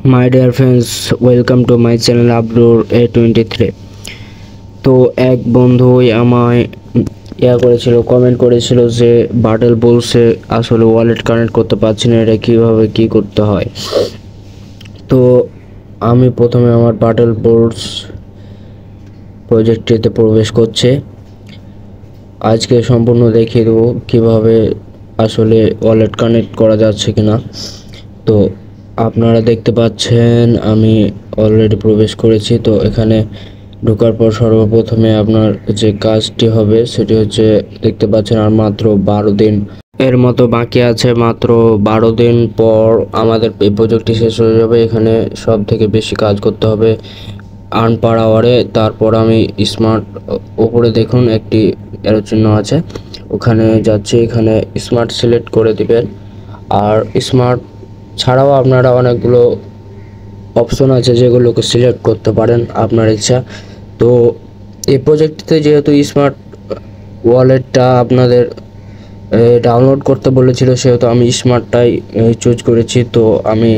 My dear friends, welcome to my channel Abdur A23। তো এক বন্ধুই আমায় করেছিল, কমেন্ট করেছিল যে বাটেল বলছে আসলে ওয়ালেট কানেক্ট করতে পারছি না, এটা কীভাবে কী করতে হয়। তো আমি প্রথমে আমার বাটেল বোলস প্রজেক্টটিতে প্রবেশ করছে। আজকে সম্পূর্ণ দেখিয়ে দেবো কীভাবে আসলে ওয়ালেট কানেক্ট করা যাচ্ছে কিনা। তো আপনারা দেখতে পাচ্ছেন আমি অলরেডি প্রবেশ করেছি। তো এখানে ঢোকার পর সর্বপ্রথমে আপনার যে কাজটি হবে সেটি হচ্ছে, দেখতে পাচ্ছেন আর মাত্র 12 দিন এর মতো বাকি আছে। মাত্র 12 দিন পর আমাদের এই প্রজেক্টটি শেষ হয়ে যাবে। এখানে সব থেকে বেশি কাজ করতে হবে আর্ন পার আওয়ারে। তারপর আমি স্মার্ট, উপরে দেখুন একটি এরো চিহ্ন আছে, ওখানে যাচ্ছে। এখানে স্মার্ট সিলেক্ট করে দিবেন। আর স্মার্ট ছাড়াও আপনারা অনেকগুলো অপশন আছে যেগুলোকে সিলেক্ট করতে পারেন আপনার ইচ্ছা। তো এই প্রজেক্টটিতে যেহেতু স্মার্ট ওয়ালেটটা আপনাদের ডাউনলোড করতে বলেছিল, সেহেতু আমি স্মার্টটাই চুজ করেছি। তো আমি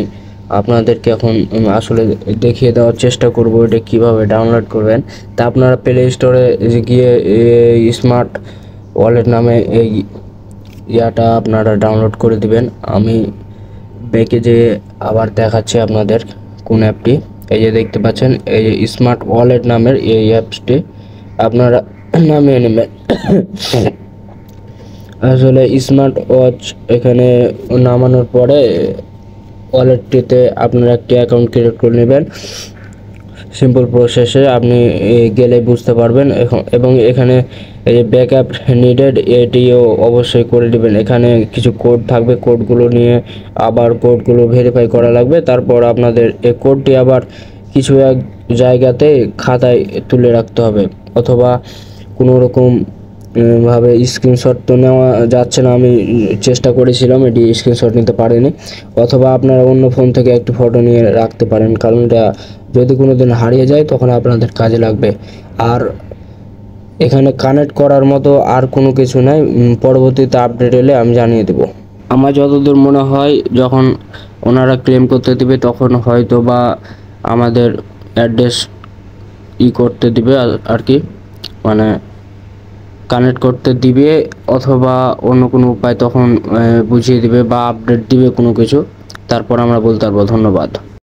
আপনাদেরকে এখন আসলে দেখিয়ে দেওয়ার চেষ্টা করব এটা কীভাবে ডাউনলোড করবেন। তা আপনারা প্লে স্টোরে গিয়ে স্মার্ট ওয়ালেট নামে এই ইয়াটা আপনারা ডাউনলোড করে দিবেন। আমি ব্যাকে যে আবার দেখাচ্ছি আপনাদের কোন অ্যাপটি। এই যে দেখতে পাচ্ছেন, এই যে স্মার্ট ওয়ালেট নামের এই অ্যাপসটি আপনারা নামিয়ে নেবেন। আসলে স্মার্ট ওয়াচ এখানে নামানোর পরে ওয়ালেটটিতে আপনারা একটি অ্যাকাউন্ট ক্রিয়েট করে নেবেন। সিম্পল প্রসেসে আপনি গেলে বুঝতে পারবেন। এবং এখানে এই যে ব্যাকআপ নিডেড, এটিও অবশ্যই করে দেবেন। এখানে কিছু কোড থাকবে, কোডগুলো নিয়ে আবার কোডগুলো ভেরিফাই করা লাগবে। তারপর আপনাদের এই কোডটি আবার কিছু এক জায়গাতে খাতায় তুলে রাখতে হবে, অথবা কোনো রকম ভাবে স্ক্রিনশট তো নেওয়া যাচ্ছে না। আমি চেষ্টা করেছিলাম, এটি স্ক্রিনশট নিতে পারিনি। অথবা আপনারা অন্য ফোন থেকে একটি ফটো নিয়ে রাখতে পারেন, কারণ এটা যদি কোনো দিন হারিয়ে যায় তখন আপনাদের কাজে লাগবে। আর এখানে কানেক্ট করার মতো আর কোনো কিছু নাই, পরবর্তীতে আপডেট এলে আমি জানিয়ে দেব। আমার যতদূর মনে হয় যখন ওনারা ক্লেম করতে দিবে তখন হয়তো বা আমাদের অ্যাড্রেস করতে দিবে আর কি, মানে কানেক্ট করতে দিবে, অথবা অন্য কোনো উপায় তখন বুঝিয়ে দিবে বা আপডেট দিবে কোনো কিছু, তারপর আমরা বলতে পারবো। ধন্যবাদ।